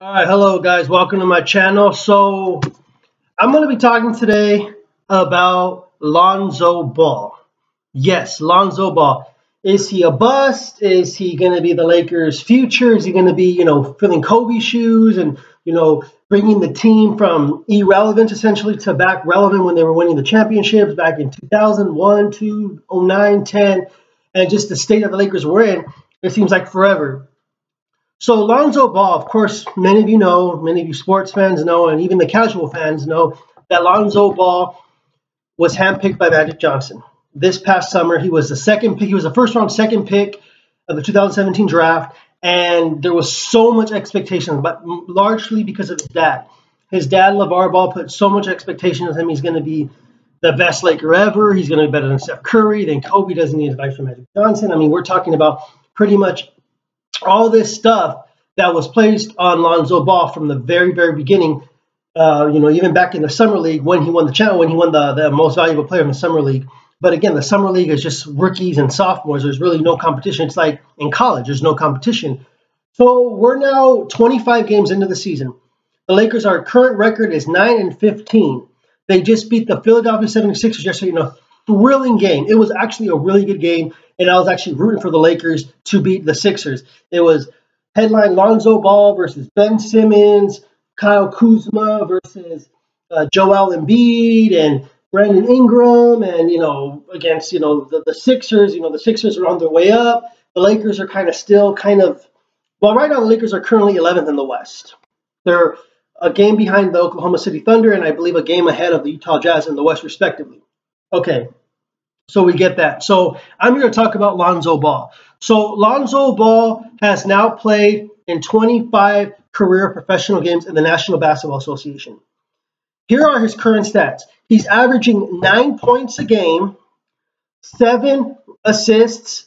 All right, hello guys, welcome to my channel. So I'm going to be talking today about Lonzo Ball. Yes, Lonzo Ball. Is he a bust? Is he going to be the Lakers' future? Is he going to be, filling Kobe's shoes and, bringing the team from irrelevant essentially to back relevant when they were winning the championships back in 2001, 2, 09, 10, and just the state of the Lakers were in, it seems like forever. So Lonzo Ball, of course, many of you know, many of you sports fans know, and even the casual fans know that Lonzo Ball was handpicked by Magic Johnson. This past summer, he was the second pick. He was the first round second pick of the 2017 draft, and there was so much expectation, but largely because of his dad. His dad, LeVar Ball, put so much expectation on him. He's going to be the best Laker ever. He's going to be better than Steph Curry. Then Kobe doesn't need advice from Magic Johnson. I mean, we're talking about pretty much all this stuff that was placed on Lonzo Ball from the very, very beginning. Even back in the summer league when he won the most valuable player in the summer league. But again, the summer league is just rookies and sophomores. There's really no competition. It's like in college, there's no competition. So we're now 25 games into the season. The Lakers, our current record is 9-15. They just beat the Philadelphia 76ers yesterday in a thrilling game. It was actually a really good game, and I was actually rooting for the Lakers to beat the Sixers. It was headline Lonzo Ball versus Ben Simmons, Kyle Kuzma versus Joel Embiid and Brandon Ingram, and against the Sixers. The Sixers are on their way up. The Lakers are right now the Lakers are currently 11th in the West. They're a game behind the Oklahoma City Thunder, and I believe a game ahead of the Utah Jazz in the West, respectively. Okay, so we get that. So I'm going to talk about Lonzo Ball. So Lonzo Ball has now played in 25 career professional games in the National Basketball Association. Here are his current stats. He's averaging 9 points a game, 7 assists,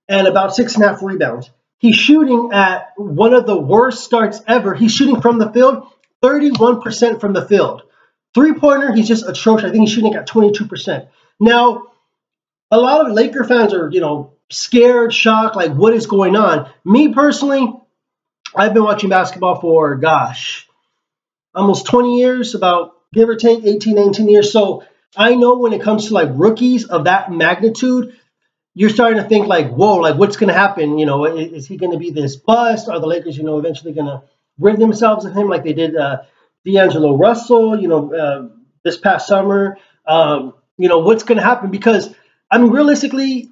and about 6.5 rebounds. He's shooting at one of the worst starts ever. He's shooting from the field, 31% from the field. Three-pointer, he's just atrocious. I think he's shooting at 22%. Now, a lot of Laker fans are, scared, shocked, like what is going on? Me personally, I've been watching basketball for, almost 20 years, about give or take 18, 19 years. So I know when it comes to like rookies of that magnitude, you're starting to think like, whoa, like what's going to happen? Is he going to be this bust? Are the Lakers, eventually going to rid themselves of him like they did D'Angelo Russell, this past summer? What's going to happen? Because, I mean, realistically,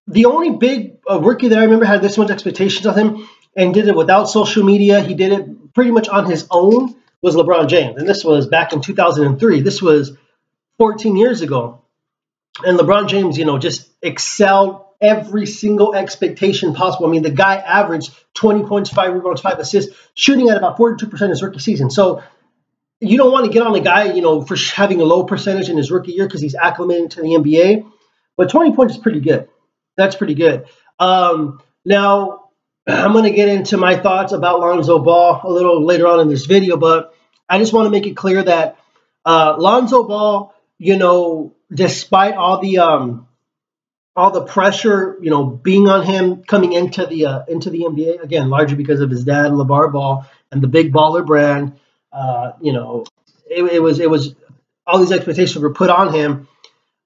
the only big rookie that I remember had this much expectations of him and did it without social media, he did it pretty much on his own, was LeBron James. And this was back in 2003. This was 14 years ago. And LeBron James, just excelled every single expectation possible. I mean, the guy averaged 20 points, 5 rebounds, 5 assists, shooting at about 42% his rookie season. So you don't want to get on a guy, for having a low percentage in his rookie year because he's acclimating to the NBA. But 20 points is pretty good. That's pretty good. Now, I'm going to get into my thoughts about Lonzo Ball a little later on in this video, but I just want to make it clear that Lonzo Ball, despite all the pressure, being on him coming into the NBA, again, largely because of his dad, LeVar Ball, and the big baller brand, it was all these expectations were put on him.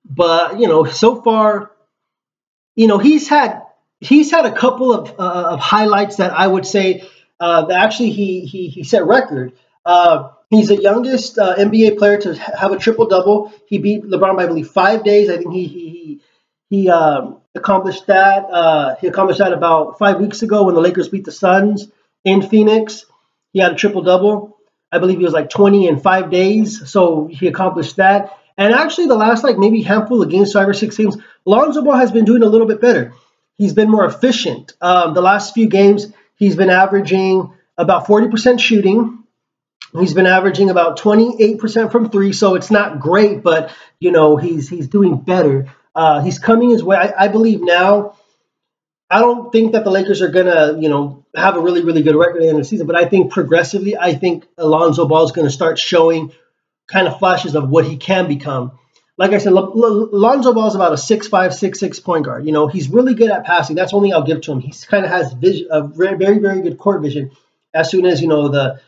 But, so far, he's had a couple of highlights that I would say that actually he set record. He's the youngest NBA player to have a triple-double. He beat LeBron by, I believe, 5 days. I think he accomplished that. He accomplished that about 5 weeks ago when the Lakers beat the Suns in Phoenix. He had a triple-double. I believe he was like 20 in 5 days. So he accomplished that. And actually, the last maybe handful of games, 5 or 6 games, Lonzo Ball has been doing a little bit better. He's been more efficient. The last few games, he's been averaging about 40% shooting. He's been averaging about 28% from 3, so it's not great, but he's doing better. He's coming his way. I believe now. I don't think that the Lakers are gonna have a really, really good record at the end of the season, but I think progressively, I think Lonzo Ball is going to start showing kind of flashes of what he can become. Like I said, Lonzo Ball is about a 6'5", 6'6" point guard. He's really good at passing. That's one thing I'll give to him. He kind of has vision, a very, very good court vision. As soon as the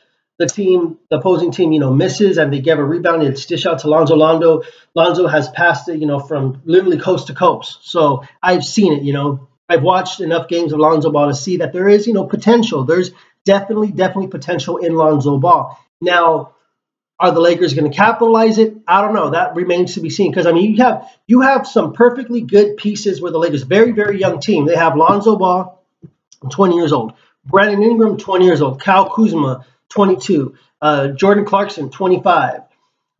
opposing team, misses and they give a rebound, it's dish out to Lonzo. Lonzo has passed it, from literally coast to coast. So I've seen it. I've watched enough games of Lonzo Ball to see that there is, potential. There's definitely potential in Lonzo Ball. Now, are the Lakers going to capitalize it? I don't know. That remains to be seen. Because you have some perfectly good pieces with the Lakers. Very, very young team. They have Lonzo Ball, 20 years old. Brandon Ingram, 20 years old. Kyle Kuzma, 22. Jordan Clarkson, 25.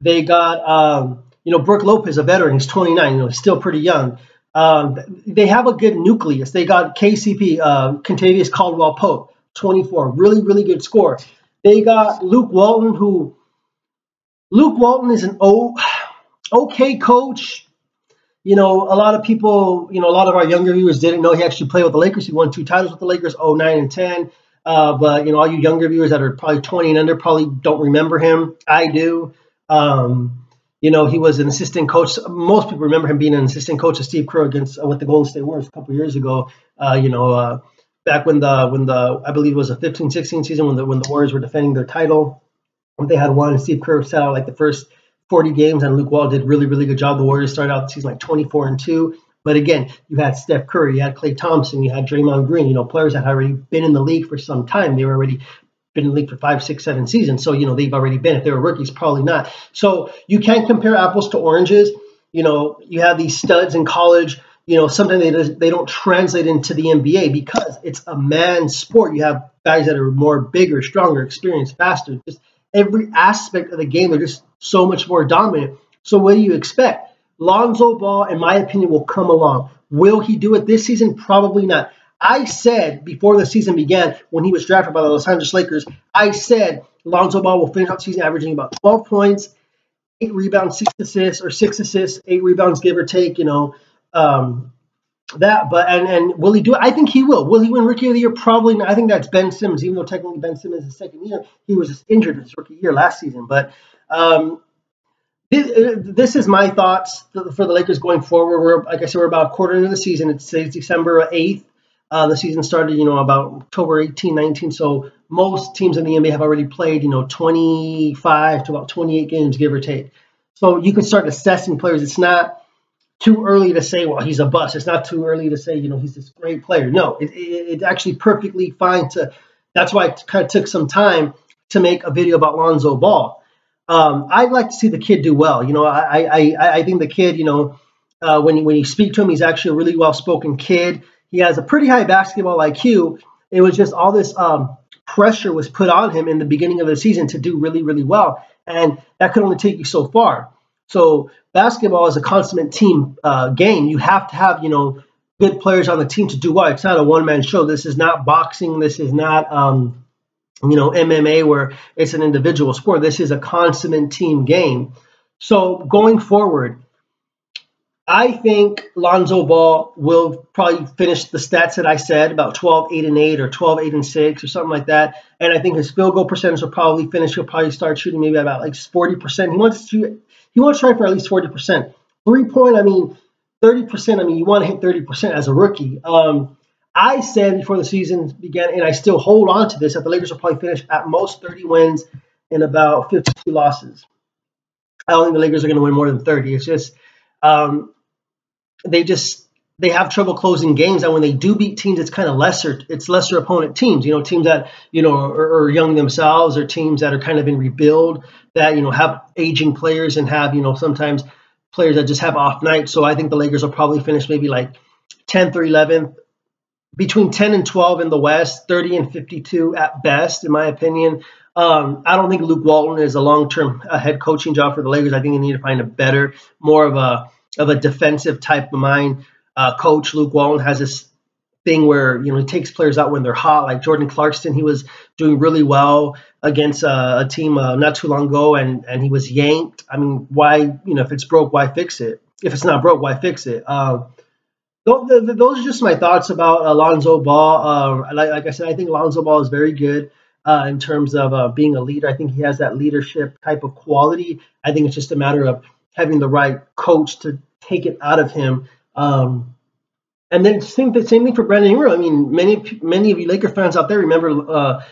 They got Brooke Lopez, a veteran. He's 29. He's still pretty young. They have a good nucleus. They got KCP, Kentavious Caldwell-Pope, 24. Really, really good scorer. They got Luke Walton, who Luke Walton is an okay coach. A lot of people, a lot of our younger viewers didn't know he actually played with the Lakers. He won 2 titles with the Lakers, 09 and 10. But, all you younger viewers that are probably 20 and under probably don't remember him. I do. He was an assistant coach. Most people remember him being an assistant coach of Steve Kerr with the Golden State Warriors a couple years ago. Back when I believe it was a 15-16 season when the Warriors were defending their title. They had won, and Steve Kerr sat out like the first 40 games, and Luke Wall did really, really good job. The Warriors started out the season like 24-2. But again, you had Steph Curry, you had Klay Thompson, you had Draymond Green, players that had already been in the league for some time. They were already been in the league for 5, 6, 7 seasons. So, they've already been. If they were rookies, probably not. So you can't compare apples to oranges. You have these studs in college. Sometimes they don't translate into the NBA because it's a man's sport. You have guys that are more bigger, stronger, experienced, faster. Just every aspect of the game, they're just so much more dominant. So what do you expect? Lonzo Ball, in my opinion, will come along. Will he do it this season? Probably not. I said before the season began, when he was drafted by the Los Angeles Lakers, I said Lonzo Ball will finish out the season averaging about 12 points, 8 rebounds, 6 assists, or 6 assists, 8 rebounds, give or take, and will he do it? I think he will. Will he win Rookie of the Year? Probably not. I think that's Ben Simmons, even though technically Ben Simmons is second year. He was just injured his rookie year last season. But this is my thoughts for the Lakers going forward. Like I said, we're about a quarter into the season. It's December 8th. The season started, about October 18, 19. So most teams in the NBA have already played, 25 to about 28 games, give or take. So you can start assessing players. It's not too early to say, well, he's a bust. It's not too early to say, he's this great player. No, it's actually perfectly fine that's why it kind of took some time to make a video about Lonzo Ball. I'd like to see the kid do well. I think the kid, when you speak to him, he's actually a really well-spoken kid. He has a pretty high basketball IQ. It was just all this pressure was put on him in the beginning of the season to do really, really well. And that could only take you so far. So basketball is a consummate team game. You have to have, good players on the team to do well. It's not a one-man show. This is not boxing. This is not, MMA where it's an individual sport. This is a consummate team game. So going forward, I think Lonzo Ball will probably finish the stats that I said, about 12, 8, and 8, or 12, 8, and 6, or something like that. And I think his field goal percentage will probably finish. He'll probably start shooting maybe about like 40%. He wants to try for at least 40%. 3-point, 30%. You want to hit 30% as a rookie. I said before the season began, and I still hold on to this, that the Lakers will probably finish at most 30 wins and about 52 losses. I don't think the Lakers are going to win more than 30. It's just they have trouble closing games, and when they do beat teams, it's kind of lesser opponent teams. Teams that are young themselves, or teams that are kind of in rebuild, that have aging players and have sometimes players that just have off nights. So I think the Lakers will probably finish maybe like 10th or 11th, between 10 and 12 in the West, 30 and 52 at best, in my opinion. I don't think Luke Walton is a long-term head coaching job for the Lakers. I think they need to find a better, more of a defensive type of mind coach. Luke Walton has this thing where he takes players out when they're hot, like Jordan Clarkson. He was doing really well against a team not too long ago, and he was yanked. Why? If it's broke, why fix it? If it's not broke, why fix it? Those are just my thoughts about Lonzo Ball. Like I said, I think Lonzo Ball is very good in terms of being a leader. I think he has that leadership type of quality. I think it's just a matter of having the right coach to take it out of him. And then the same thing for Brandon Ingram. Many of you Laker fans out there remember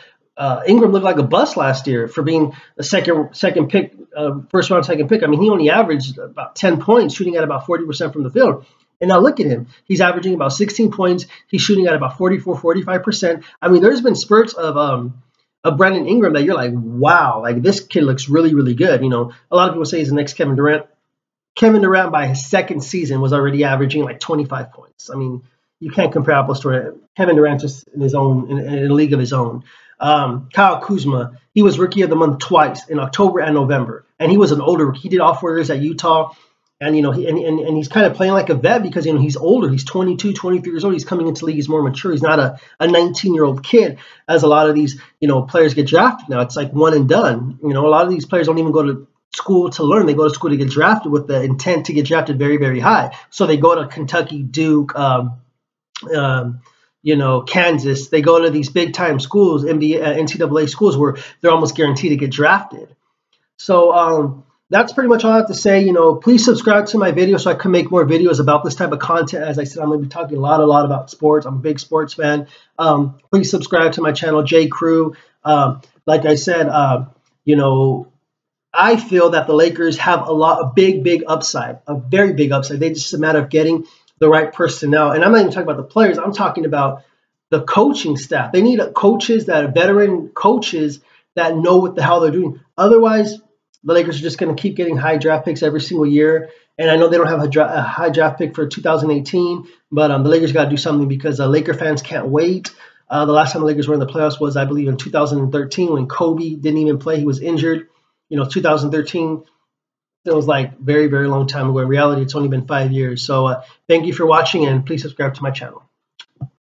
Ingram looked like a bust last year for being a second pick, first round second pick. I mean, he only averaged about 10 points, shooting at about 40% from the field. And now look at him. He's averaging about 16 points. He's shooting at about 44, 45%. I mean, there's been spurts of Brandon Ingram that you're like, wow, like this kid looks really, really good. You know, a lot of people say he's the next Kevin Durant. Kevin Durant by his second season was already averaging like 25 points. I mean, you can't compare apples to it. Kevin Durant just in his own in a league of his own. Kyle Kuzma, he was rookie of the month twice in October and November, and he was an older rookie. He did all 4 years at Utah, and you know, and he's kind of playing like a vet because you know he's older. He's 22, 23 years old. He's coming into the league. He's more mature. He's not a 19-year-old kid, as a lot of these players get drafted now. It's like one and done. You know, a lot of these players don't even go to school to learn. They go to school to get drafted with the intent to get drafted very, very high. So they go to Kentucky, Duke, Kansas. They go to these big time schools, NCAA schools, where they're almost guaranteed to get drafted. So that's pretty much all I have to say. You know, please subscribe to my video so I can make more videos about this type of content. As I said, I'm going to be talking a lot about sports. I'm a big sports fan. Please subscribe to my channel, J Crew. Like I said, I feel that the Lakers have a big upside, a very big upside. They just a matter of getting the right personnel. And I'm not even talking about the players. I'm talking about the coaching staff. They need coaches that are veteran coaches that know what the hell they're doing. Otherwise, the Lakers are just going to keep getting high draft picks every single year. And I know they don't have a high draft pick for 2018, but the Lakers got to do something because Laker fans can't wait. The last time the Lakers were in the playoffs was, I believe, in 2013 when Kobe didn't even play. He was injured. 2013, it was like very, very long time ago. In reality, it's only been 5 years. So thank you for watching, and please subscribe to my channel.